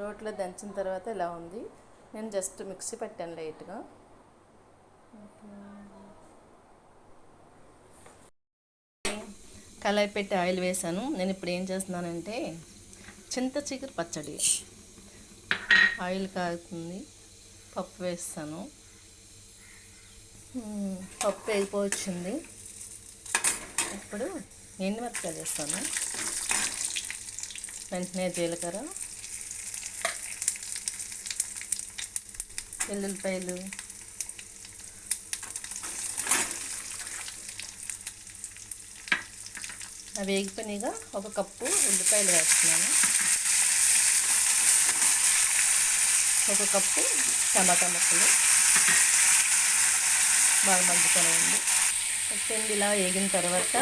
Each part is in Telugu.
రోట్లో దంచిన తర్వాత ఇలా ఉంది. నేను జస్ట్ మిక్సీ పెట్టాను లైట్గా. కళాయి పెట్టి ఆయిల్ వేసాను. నేను ఇప్పుడు ఏం చేస్తున్నానంటే చింత చిగురు పచ్చడి. ఆయిల్ కాగుతుంది, పప్పు వేస్తాను. పప్పు వేగిపోవచ్చింది. ఇప్పుడు ఎండుమిరపకాయలు వేస్తాను. వెంటనే జీలకర్ర, వెల్లుల్లిపాయలు, అవి వేగిపోయినాయిగా. ఒక కప్పు ఉల్లిపాయలు వేస్తున్నాను. ఒక కప్పు టమాటా ముక్కలు బాగా మగ్గుతూనే ఉంది. పిండి ఇలా వేగిన తర్వాత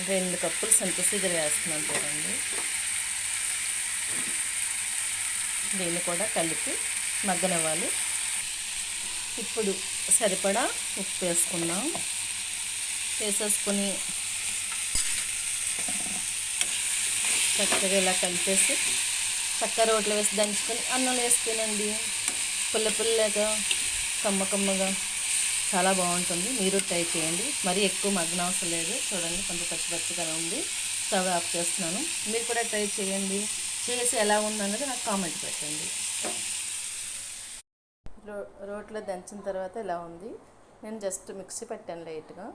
2 కప్పులు చింతచిగురు వేస్తున్నాను చూడండి. దీన్ని కూడా కలిపి మగ్గనివ్వాలి. ఇప్పుడు సరిపడా ఉప్పు వేసుకుందాం. వేసేసుకొని చక్కగా ఇలా కలిపేసి చక్కెర రోట్లో వేసి దంచుకొని అన్నం వేసుకునండి. పుల్ల పుల్లగా, కమ్మ కమ్మగా చాలా బాగుంటుంది. మీరు ట్రై చేయండి. మరీ ఎక్కువ మగ్గన అవసరం లేదు. చూడండి, కొంచెం పచ్చిగానే ఉంది. స్టవ్ ఆఫ్ చేస్తున్నాను. మీరు కూడా ట్రై చేయండి. చేసి ఎలా ఉందన్నది నాకు కామెంట్ పెట్టండి. రోట్లో దంచిన తర్వాత ఇలా ఉంది. నేను జస్ట్ మిక్సీ పెట్టాను లైట్గా.